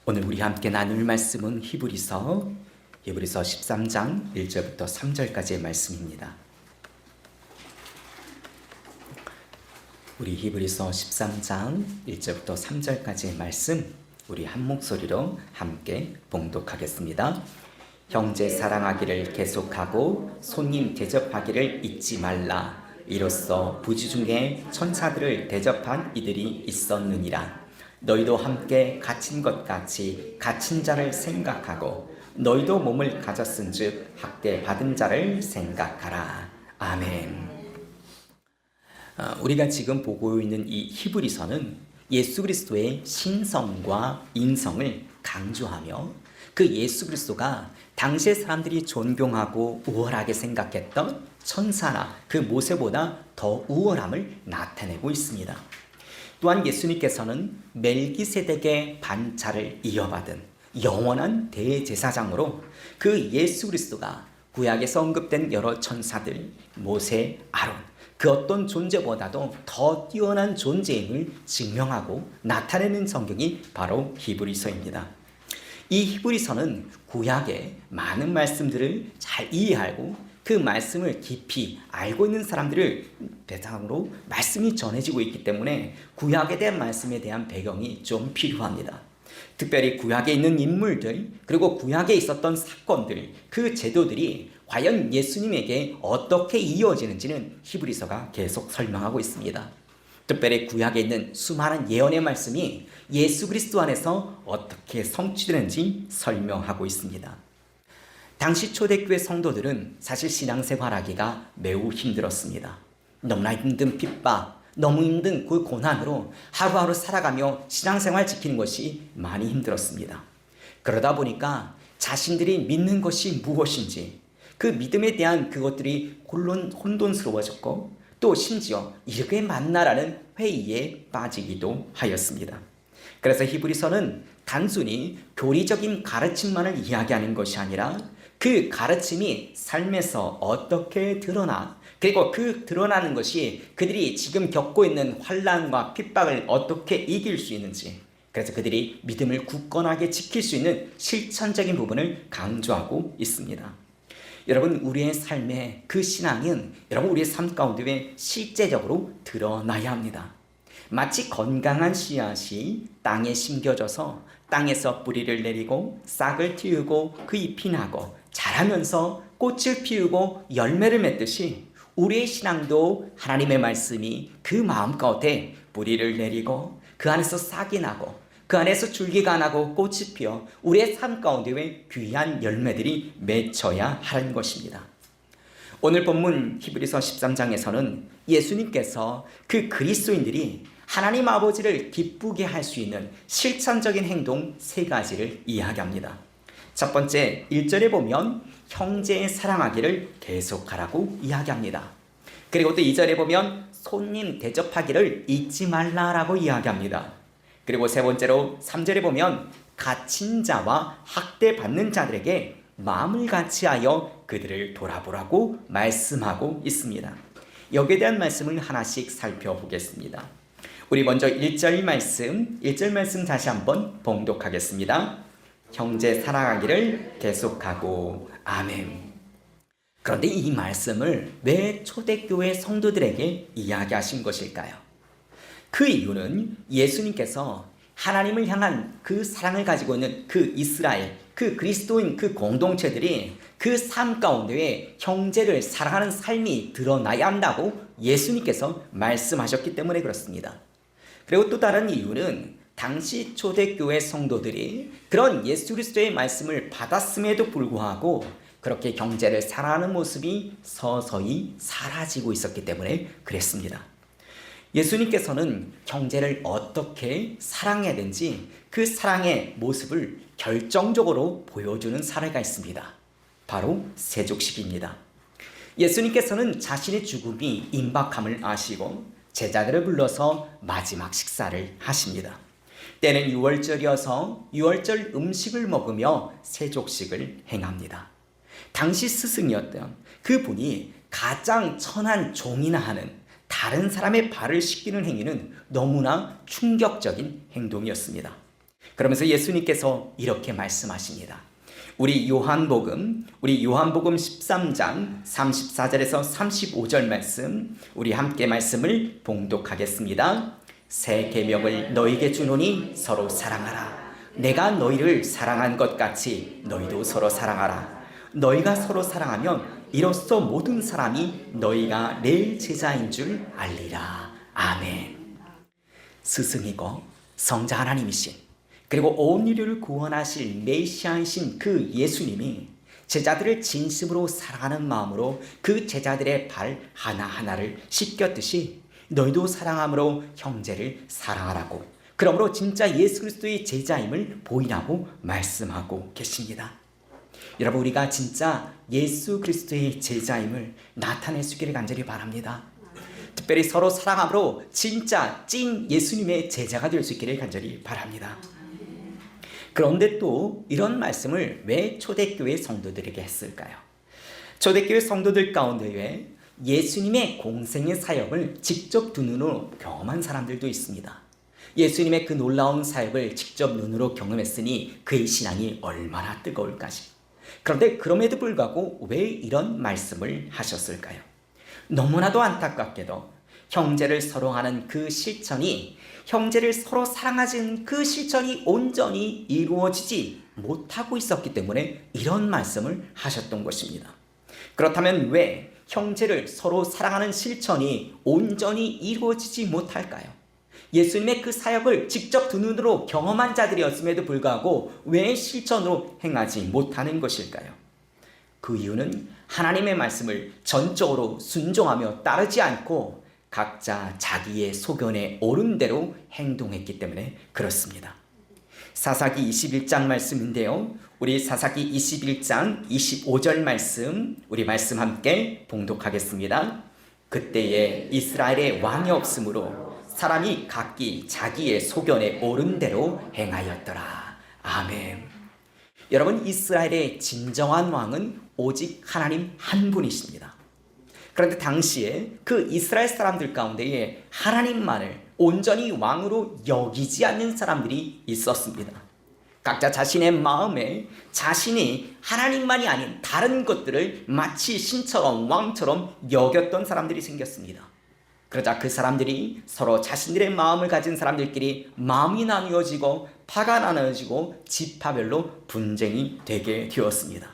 오늘 우리 함께 나눌 말씀은 히브리서 13장 1절부터 3절까지의 말씀입니다. 우리 히브리서 13장 1절부터 3절까지의 말씀 우리 한 목소리로 함께 봉독하겠습니다. 형제 사랑하기를 계속하고 손님 대접하기를 잊지 말라. 이로써 부지 중에 천사들을 대접한 이들이 있었느니라. 너희도 함께 갇힌 것 같이 갇힌 자를 생각하고 너희도 몸을 가졌은즉 학대 받은 자를 생각하라. 아멘. 우리가 지금 보고 있는 이 히브리서는 예수 그리스도의 신성과 인성을 강조하며 그 예수 그리스도가 당시의 사람들이 존경하고 우월하게 생각했던 천사나 그 모세보다 더 우월함을 나타내고 있습니다. 또한 예수님께서는 멜기세덱의 반차를 이어받은 영원한 대제사장으로 그 예수 그리스도가 구약에서 언급된 여러 천사들, 모세, 아론 그 어떤 존재보다도 더 뛰어난 존재임을 증명하고 나타내는 성경이 바로 히브리서입니다. 이 히브리서는 구약의 많은 말씀들을 잘 이해하고 그 말씀을 깊이 알고 있는 사람들을 대상으로 말씀이 전해지고 있기 때문에 구약에 대한 말씀에 대한 배경이 좀 필요합니다. 특별히 구약에 있는 인물들 그리고 구약에 있었던 사건들 그 제도들이 과연 예수님에게 어떻게 이어지는지는 히브리서가 계속 설명하고 있습니다. 특별히 구약에 있는 수많은 예언의 말씀이 예수 그리스도 안에서 어떻게 성취되는지 설명하고 있습니다. 당시 초대교회 성도들은 사실 신앙생활하기가 매우 힘들었습니다. 너무나 힘든 핍박, 너무 힘든 그 고난으로 하루하루 살아가며 신앙생활 지키는 것이 많이 힘들었습니다. 그러다 보니까 자신들이 믿는 것이 무엇인지 그 믿음에 대한 그것들이 혼돈스러워졌고 또 심지어 이렇게 맞나라는 회의에 빠지기도 하였습니다. 그래서 히브리서는 단순히 교리적인 가르침만을 이야기하는 것이 아니라 그 가르침이 삶에서 어떻게 드러나 그리고 그 드러나는 것이 그들이 지금 겪고 있는 환난과 핍박을 어떻게 이길 수 있는지 그래서 그들이 믿음을 굳건하게 지킬 수 있는 실천적인 부분을 강조하고 있습니다. 여러분 우리의 삶의 그 신앙은 여러분 우리의 삶 가운데 실제적으로 드러나야 합니다. 마치 건강한 씨앗이 땅에 심겨져서 땅에서 뿌리를 내리고 싹을 틔우고 그 잎이 나고 자라면서 꽃을 피우고 열매를 맺듯이 우리의 신앙도 하나님의 말씀이 그 마음 가운데 뿌리를 내리고 그 안에서 싹이 나고 그 안에서 줄기가 나고 꽃이 피어 우리의 삶 가운데 귀한 열매들이 맺혀야 하는 것입니다. 오늘 본문 히브리서 13장에서는 예수님께서 그 그리스도인들이 하나님 아버지를 기쁘게 할 수 있는 실천적인 행동 3가지를 이야기합니다. 첫 번째 1절에 보면 형제의 사랑하기를 계속하라고 이야기합니다. 그리고 또 2절에 보면 손님 대접하기를 잊지 말라라고 이야기합니다. 그리고 세 번째로 3절에 보면 갇힌 자와 학대받는 자들에게 마음을 같이하여 그들을 돌아보라고 말씀하고 있습니다. 여기에 대한 말씀을 하나씩 살펴보겠습니다. 우리 먼저 1절 말씀 다시 한번 봉독하겠습니다. 형제 사랑하기를 계속하고 아멘. 그런데 이 말씀을 왜 초대교회 성도들에게 이야기하신 것일까요? 그 이유는 예수님께서 하나님을 향한 그 사랑을 가지고 있는 그 이스라엘, 그 그리스도인 그 공동체들이 그 삶 가운데 형제를 사랑하는 삶이 드러나야 한다고 예수님께서 말씀하셨기 때문에 그렇습니다. 그리고 또 다른 이유는 당시 초대교회 성도들이 그런 예수 그리스도의 말씀을 받았음에도 불구하고 그렇게 형제를 사랑하는 모습이 서서히 사라지고 있었기 때문에 그랬습니다. 예수님께서는 형제를 어떻게 사랑해야 되는지 그 사랑의 모습을 결정적으로 보여주는 사례가 있습니다. 바로 세족식입니다. 예수님께서는 자신의 죽음이 임박함을 아시고 제자들을 불러서 마지막 식사를 하십니다. 때는 6월절이어서 6월절 음식을 먹으며 세족식을 행합니다. 당시 스승이었던 그분이 가장 천한 종이나 하는 다른 사람의 발을 씻기는 행위는 너무나 충격적인 행동이었습니다. 그러면서 예수님께서 이렇게 말씀하십니다. 우리 요한복음 13장 34절에서 35절 말씀, 우리 함께 말씀을 봉독하겠습니다. 새 계명을 너희에게 주노니 서로 사랑하라. 내가 너희를 사랑한 것 같이 너희도 서로 사랑하라. 너희가 서로 사랑하면 이로써 모든 사람이 너희가 내 제자인 줄 알리라. 아멘. 스승이고 성자 하나님이신, 그리고 온 인류를 구원하실 메시아이신 그 예수님이 제자들을 진심으로 사랑하는 마음으로 그 제자들의 발 하나하나를 씻겼듯이 너희도 사랑함으로 형제를 사랑하라고, 그러므로 진짜 예수 그리스도의 제자임을 보이라고 말씀하고 계십니다. 여러분, 우리가 진짜 예수 그리스도의 제자임을 나타낼 수 있기를 간절히 바랍니다. 특별히 서로 사랑함으로 진짜 찐 예수님의 제자가 될 수 있기를 간절히 바랍니다. 그런데 또 이런 말씀을 왜 초대교회 성도들에게 했을까요? 초대교회 성도들 가운데에 예수님의 공생의 사역을 직접 두 눈으로 경험한 사람들도 있습니다. 예수님의 그 놀라운 사역을 직접 눈으로 경험했으니 그의 신앙이 얼마나 뜨거울까. 그런데 그럼에도 불구하고 왜 이런 말씀을 하셨을까요? 너무나도 안타깝게도 형제를 서로 하는 그 실천이, 형제를 서로 사랑하는 그 실천이 온전히 이루어지지 못하고 있었기 때문에 이런 말씀을 하셨던 것입니다. 그렇다면 왜 형제를 서로 사랑하는 실천이 온전히 이루어지지 못할까요? 예수님의 그 사역을 직접 두 눈으로 경험한 자들이었음에도 불구하고 왜 실천으로 행하지 못하는 것일까요? 그 이유는 하나님의 말씀을 전적으로 순종하며 따르지 않고 각자 자기의 소견에 옳은 대로 행동했기 때문에 그렇습니다. 사사기 21장 말씀인데요, 우리 사사기 21장 25절 말씀, 우리 말씀 함께 봉독하겠습니다. 그때에 이스라엘에 왕이 없으므로 사람이 각기 자기의 소견에 옳은 대로 행하였더라. 아멘. 여러분, 이스라엘의 진정한 왕은 오직 하나님 한 분이십니다. 그런데 당시에 그 이스라엘 사람들 가운데에 하나님만을 온전히 왕으로 여기지 않는 사람들이 있었습니다. 각자 자신의 마음에 자신이 하나님만이 아닌 다른 것들을 마치 신처럼 왕처럼 여겼던 사람들이 생겼습니다. 그러자 그 사람들이 서로 자신들의 마음을 가진 사람들끼리 마음이 나누어지고 파가 나누어지고 지파별로 분쟁이 되게 되었습니다.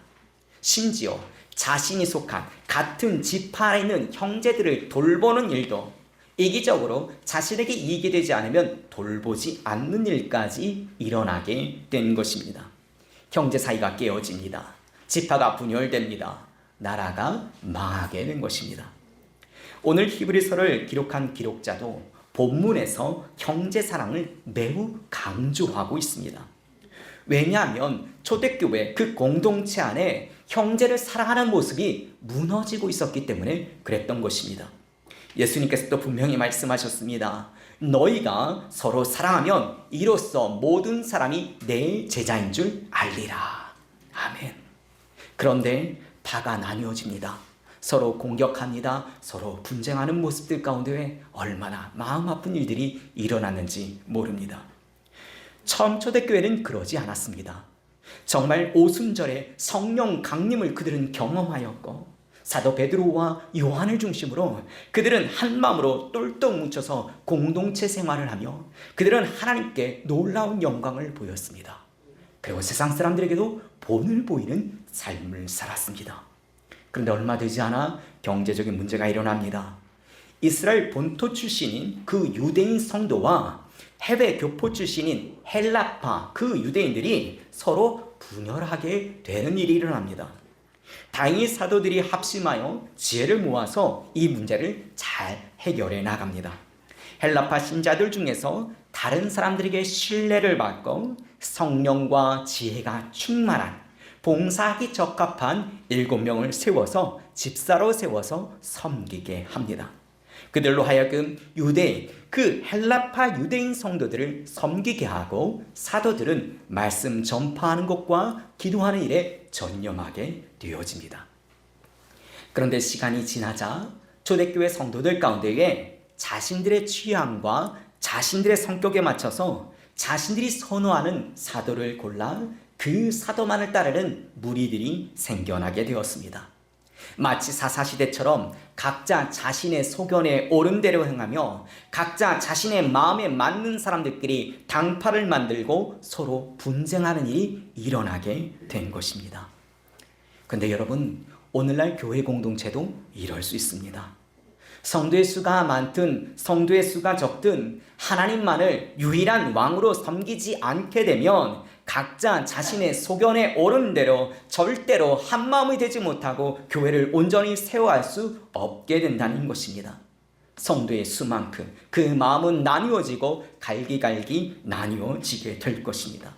심지어 자신이 속한 같은 지파에 있는 형제들을 돌보는 일도 이기적으로 자신에게 이익이 되지 않으면 돌보지 않는 일까지 일어나게 된 것입니다. 형제 사이가 깨어집니다. 지파가 분열됩니다. 나라가 망하게 된 것입니다. 오늘 히브리서를 기록한 기록자도 본문에서 형제 사랑을 매우 강조하고 있습니다. 왜냐하면 초대교회 그 공동체 안에 형제를 사랑하는 모습이 무너지고 있었기 때문에 그랬던 것입니다. 예수님께서도 분명히 말씀하셨습니다. 너희가 서로 사랑하면 이로써 모든 사람이 내 제자인 줄 알리라. 아멘. 그런데 파가 나뉘어집니다. 서로 공격합니다. 서로 분쟁하는 모습들 가운데 얼마나 마음 아픈 일들이 일어났는지 모릅니다. 처음 초대교회는 그러지 않았습니다. 정말 오순절에 성령 강림을 그들은 경험하였고 사도 베드로와 요한을 중심으로 그들은 한 마음으로 똘똘 뭉쳐서 공동체 생활을 하며 그들은 하나님께 놀라운 영광을 보였습니다. 그리고 세상 사람들에게도 본을 보이는 삶을 살았습니다. 그런데 얼마 되지 않아 경제적인 문제가 일어납니다. 이스라엘 본토 출신인 그 유대인 성도와 해외 교포 출신인 헬라파 그 유대인들이 서로 분열하게 되는 일이 일어납니다. 다행히 사도들이 합심하여 지혜를 모아서 이 문제를 잘 해결해 나갑니다. 헬라파 신자들 중에서 다른 사람들에게 신뢰를 받고 성령과 지혜가 충만한 봉사하기 적합한 7명을 세워서 집사로 세워서 섬기게 합니다. 그들로 하여금 유대인, 그 헬라파 유대인 성도들을 섬기게 하고 사도들은 말씀 전파하는 것과 기도하는 일에 전념하게 되어집니다. 그런데 시간이 지나자 초대교회 성도들 가운데에 자신들의 취향과 자신들의 성격에 맞춰서 자신들이 선호하는 사도를 골라 그 사도만을 따르는 무리들이 생겨나게 되었습니다. 마치 사사시대처럼 각자 자신의 소견에 옳은 대로 행하며 각자 자신의 마음에 맞는 사람들끼리 당파를 만들고 서로 분쟁하는 일이 일어나게 된 것입니다. 그런데 여러분, 오늘날 교회 공동체도 이럴 수 있습니다. 성도의 수가 많든 성도의 수가 적든 하나님만을 유일한 왕으로 섬기지 않게 되면 각자 자신의 소견에 옳은 대로 절대로 한마음이 되지 못하고 교회를 온전히 세워갈 수 없게 된다는 것입니다. 성도의 수만큼 그 마음은 나뉘어지고 갈기갈기 나뉘어지게 될 것입니다.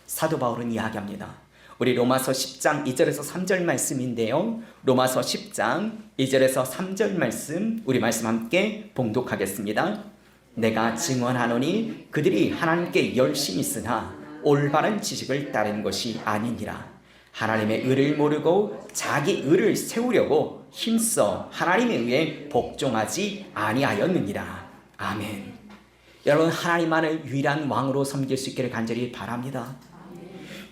사도 바울은 이야기합니다. 우리 로마서 10장 2절에서 3절 말씀인데요. 로마서 10장 2절에서 3절 말씀, 우리 말씀 함께 봉독하겠습니다. 내가 증언하노니 그들이 하나님께 열심히 있으나 올바른 지식을 따른 것이 아니니라. 하나님의 의를 모르고 자기 의를 세우려고 힘써 하나님에 의해 복종하지 아니하였느니라. 아멘. 여러분, 하나님만을 유일한 왕으로 섬길 수 있기를 간절히 바랍니다.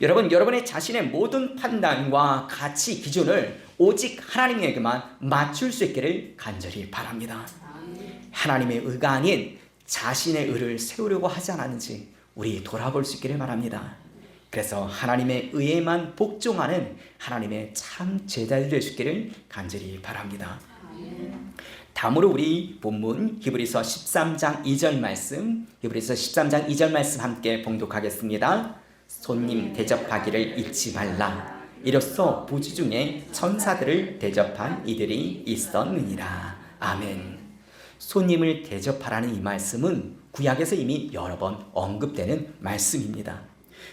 여러분, 여러분의 자신의 모든 판단과 가치 기준을 오직 하나님에게만 맞출 수 있기를 간절히 바랍니다. 하나님의 의가 아닌 자신의 의를 세우려고 하지 않았는지 우리 돌아볼 수 있기를 바랍니다. 그래서 하나님의 의에만 복종하는 하나님의 참 제자들 될 수 있기를 간절히 바랍니다. 다음으로 우리 본문 히브리서 13장 2절 말씀, 히브리서 13장 2절 말씀 함께 봉독하겠습니다. 손님 대접하기를 잊지 말라. 이로써 부지 중에 천사들을 대접한 이들이 있었느니라. 아멘. 손님을 대접하라는 이 말씀은 구약에서 이미 여러 번 언급되는 말씀입니다.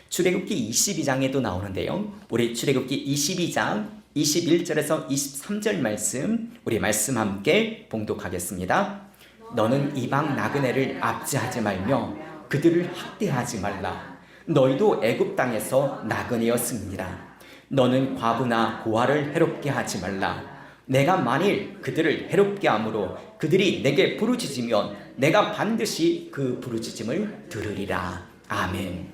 출애굽기 22장에도 나오는데요. 우리 출애굽기 22장 21절에서 23절 말씀, 우리 말씀 함께 봉독하겠습니다. 너는 이방 나그네를 압제하지 말며 그들을 학대하지 말라. 너희도 애굽 땅에서 나그네였습니다. 너는 과부나 고아를 해롭게 하지 말라. 내가 만일 그들을 해롭게 함으로 그들이 내게 부르짖으면 내가 반드시 그 부르짖음을 들으리라. 아멘.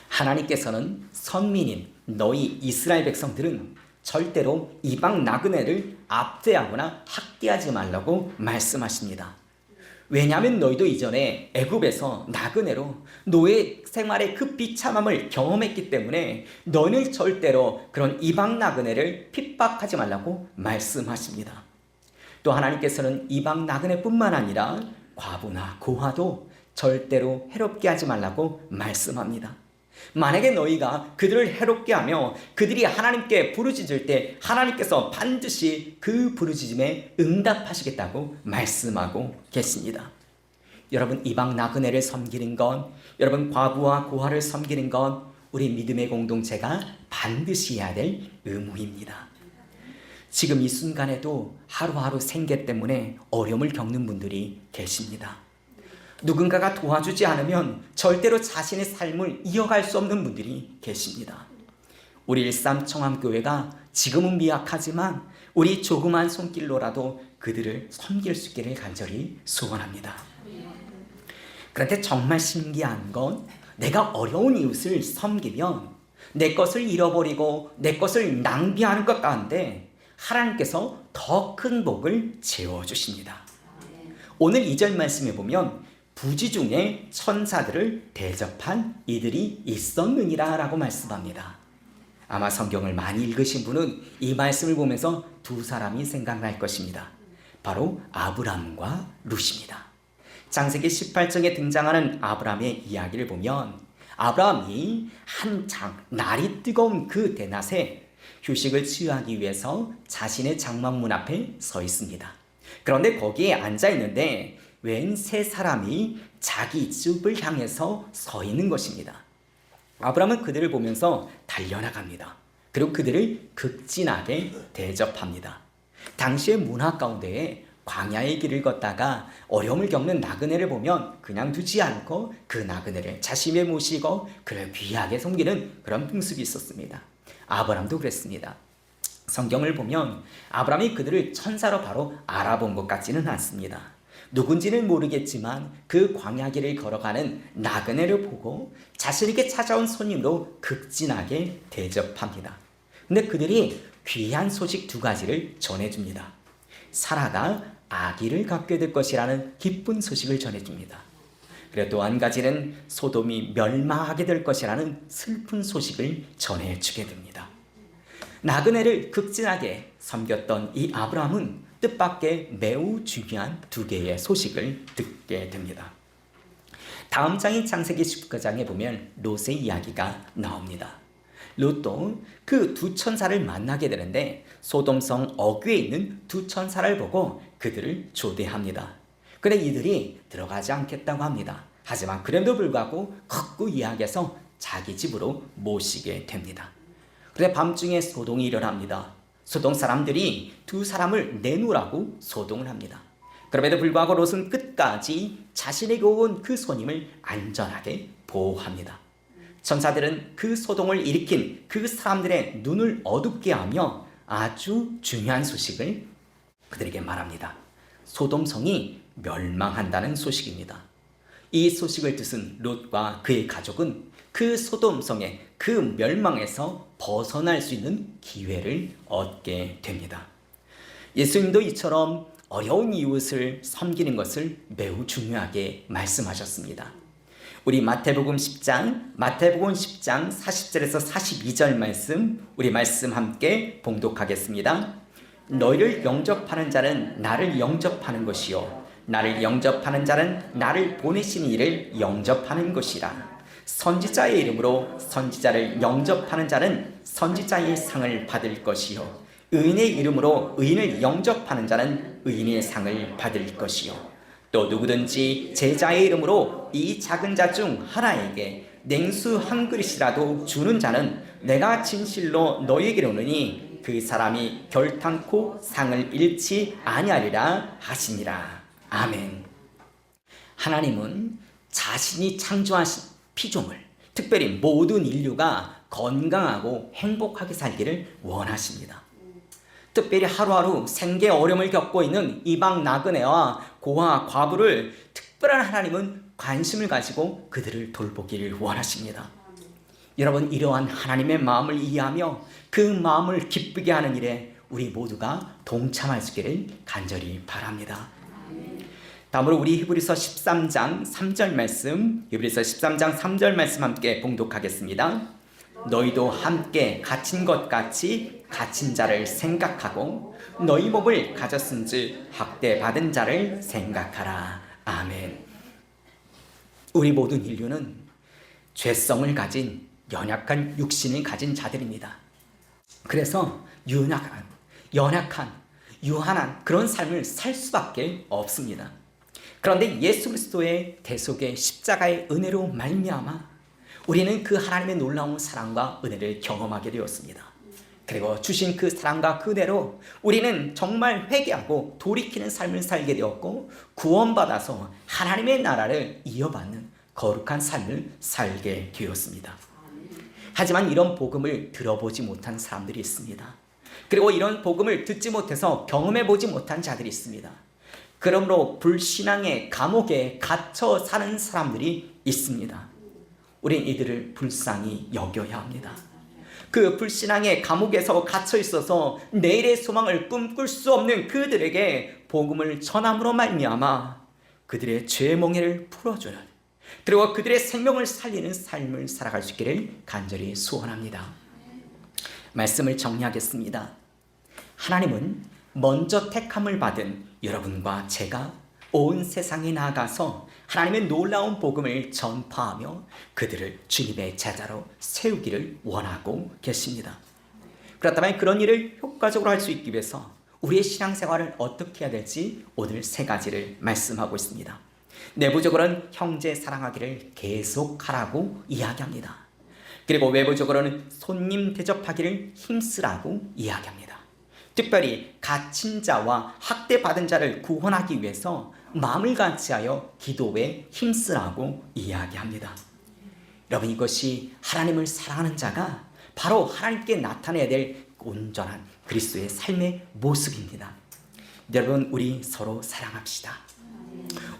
하나님께서는 선민인 너희 이스라엘 백성들은 절대로 이방 나그네를 압제하거나 학대하지 말라고 말씀하십니다. 왜냐하면 너희도 이전에 애굽에서 나그네로 노예 생활의 그 비참함을 경험했기 때문에 너는 절대로 그런 이방 나그네를 핍박하지 말라고 말씀하십니다. 또 하나님께서는 이방 나그네뿐만 아니라 과부나 고아도 절대로 해롭게 하지 말라고 말씀합니다. 만약에 너희가 그들을 해롭게 하며 그들이 하나님께 부르짖을 때 하나님께서 반드시 그 부르짖음에 응답하시겠다고 말씀하고 계십니다. 여러분, 이방 나그네를 섬기는 것, 여러분 과부와 고아를 섬기는 것, 우리 믿음의 공동체가 반드시 해야 될 의무입니다. 지금 이 순간에도 하루하루 생계 때문에 어려움을 겪는 분들이 계십니다. 누군가가 도와주지 않으면 절대로 자신의 삶을 이어갈 수 없는 분들이 계십니다. 우리 일삼청암교회가 지금은 미약하지만 우리 조그만 손길로라도 그들을 섬길 수 있기를 간절히 소원합니다. 그런데 정말 신기한 건 내가 어려운 이웃을 섬기면 내 것을 잃어버리고 내 것을 낭비하는 것 가운데 하나님께서 더 큰 복을 채워주십니다. 오늘 2절 말씀에 보면 부지 중에 천사들을 대접한 이들이 있었느니라 라고 말씀합니다. 아마 성경을 많이 읽으신 분은 이 말씀을 보면서 두 사람이 생각날 것입니다. 바로 아브람과 룻입니다. 창세기 18장에 등장하는 아브람의 이야기를 보면 아브람이 한창 날이 뜨거운 그 대낮에 휴식을 취하기 위해서 자신의 장막문 앞에 서 있습니다. 그런데 거기에 앉아 있는데 웬 세 사람이 자기 집을 향해서 서 있는 것입니다. 아브람은 그들을 보면서 달려나갑니다. 그리고 그들을 극진하게 대접합니다. 당시의 문화 가운데에 광야의 길을 걷다가 어려움을 겪는 나그네를 보면 그냥 두지 않고 그 나그네를 자신에 모시고 그를 귀하게 섬기는 그런 풍습이 있었습니다. 아브람도 그랬습니다. 성경을 보면 아브람이 그들을 천사로 바로 알아본 것 같지는 않습니다. 누군지는 모르겠지만 그 광야길을 걸어가는 나그네를 보고 자신에게 찾아온 손님으로 극진하게 대접합니다. 근데 그들이 귀한 소식 두 가지를 전해줍니다. 사라가 아기를 갖게 될 것이라는 기쁜 소식을 전해줍니다. 그리고 또 한 가지는 소돔이 멸망하게 될 것이라는 슬픈 소식을 전해주게 됩니다. 나그네를 극진하게 섬겼던 이 아브라함은 뜻밖의 매우 중요한 두 개의 소식을 듣게 됩니다. 다음 장인 창세기 19장에 보면 롯의 이야기가 나옵니다. 롯도 그 두 천사를 만나게 되는데 소돔성 어귀에 있는 두 천사를 보고 그들을 초대합니다. 그런데 이들이 들어가지 않겠다고 합니다. 하지만 그럼에도 불구하고 걷고 이야기해서 자기 집으로 모시게 됩니다. 그런데 밤중에 소동이 일어납니다. 소동 사람들이 두 사람을 내놓으라고 소동을 합니다. 그럼에도 불구하고 롯은 끝까지 자신에게 온 그 손님을 안전하게 보호합니다. 천사들은 그 소동을 일으킨 그 사람들의 눈을 어둡게 하며 아주 중요한 소식을 그들에게 말합니다. 소돔성이 멸망한다는 소식입니다. 이 소식을 듣은 롯과 그의 가족은 그 소돔성의 그 멸망에서 벗어날 수 있는 기회를 얻게 됩니다. 예수님도 이처럼 어려운 이웃을 섬기는 것을 매우 중요하게 말씀하셨습니다. 우리 마태복음 10장 40절에서 42절 말씀, 우리 말씀 함께 봉독하겠습니다. 너희를 영접하는 자는 나를 영접하는 것이요 나를 영접하는 자는 나를 보내신 이를 영접하는 것이라. 선지자의 이름으로 선지자를 영접하는 자는 선지자의 상을 받을 것이요 의인의 이름으로 의인을 영접하는 자는 의인의 상을 받을 것이요 또 누구든지 제자의 이름으로 이 작은 자 중 하나에게 냉수 한 그릇이라도 주는 자는 내가 진실로 너희에게 이르노니 그 사람이 결탄코 상을 잃지 아니하리라 하시니라. 아멘. 하나님은 자신이 창조하신 피조물, 특별히 모든 인류가 건강하고 행복하게 살기를 원하십니다. 특별히 하루하루 생계 어려움을 겪고 있는 이방 나그네와 고아 과부를 특별한 하나님은 관심을 가지고 그들을 돌보기를 원하십니다. 여러분, 이러한 하나님의 마음을 이해하며 그 마음을 기쁘게 하는 일에 우리 모두가 동참할 수 있기를 간절히 바랍니다. 다음으로 우리 히브리서 13장 3절 말씀, 히브리서 13장 3절 말씀 함께 봉독하겠습니다. 너희도 함께 갇힌 것 같이 갇힌 자를 생각하고 너희 몸을 가졌은즉 학대받은 자를 생각하라. 아멘. 우리 모든 인류는 죄성을 가진 연약한 육신을 가진 자들입니다. 그래서 연약한, 유한한 그런 삶을 살 수밖에 없습니다. 그런데 예수 그리스도의 대속의 십자가의 은혜로 말미암아 우리는 그 하나님의 놀라운 사랑과 은혜를 경험하게 되었습니다. 그리고 주신 그 사랑과 그 은혜로 우리는 정말 회개하고 돌이키는 삶을 살게 되었고 구원받아서 하나님의 나라를 이어받는 거룩한 삶을 살게 되었습니다. 하지만 이런 복음을 들어보지 못한 사람들이 있습니다. 그리고 이런 복음을 듣지 못해서 경험해보지 못한 자들이 있습니다. 그러므로 불신앙의 감옥에 갇혀 사는 사람들이 있습니다. 우린 이들을 불쌍히 여겨야 합니다. 그 불신앙의 감옥에서 갇혀 있어서 내일의 소망을 꿈꿀 수 없는 그들에게 복음을 전함으로 말미암아 그들의 죄의 멍에를 풀어주는, 그리고 그들의 생명을 살리는 삶을 살아갈 수 있기를 간절히 소원합니다. 말씀을 정리하겠습니다. 하나님은 먼저 택함을 받은 여러분과 제가 온 세상에 나아가서 하나님의 놀라운 복음을 전파하며 그들을 주님의 제자로 세우기를 원하고 계십니다. 그렇다면 그런 일을 효과적으로 할 수 있기 위해서 우리의 신앙생활을 어떻게 해야 될지 오늘 세 가지를 말씀하고 있습니다. 내부적으로는 형제 사랑하기를 계속하라고 이야기합니다. 그리고 외부적으로는 손님 대접하기를 힘쓰라고 이야기합니다. 특별히 갇힌 자와 학대받은 자를 구원하기 위해서 마음을 같이하여 기도에 힘쓰라고 이야기합니다. 여러분, 이것이 하나님을 사랑하는 자가 바로 하나님께 나타내야 될 온전한 그리스도의 삶의 모습입니다. 여러분, 우리 서로 사랑합시다.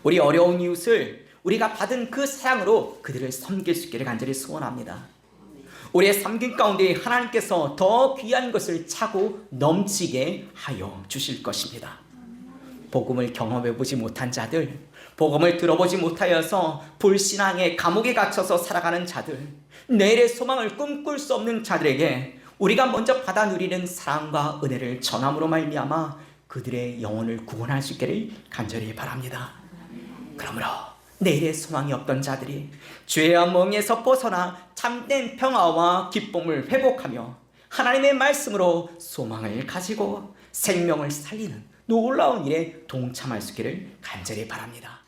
우리 어려운 이웃을 우리가 받은 그 사랑으로 그들을 섬길 수 있기를 간절히 소원합니다. 우리의 섬김 가운데 하나님께서 더 귀한 것을 차고 넘치게 하여 주실 것입니다. 복음을 경험해 보지 못한 자들, 복음을 들어보지 못하여서 불신앙의 감옥에 갇혀서 살아가는 자들, 내일의 소망을 꿈꿀 수 없는 자들에게 우리가 먼저 받아 누리는 사랑과 은혜를 전함으로 말미암아 그들의 영혼을 구원할 수 있기를 간절히 바랍니다. 그러므로 내일의 소망이 없던 자들이 죄와 멍에서 벗어나 참된 평화와 기쁨을 회복하며 하나님의 말씀으로 소망을 가지고 생명을 살리는 놀라운 일에 동참할 수 있기를 간절히 바랍니다.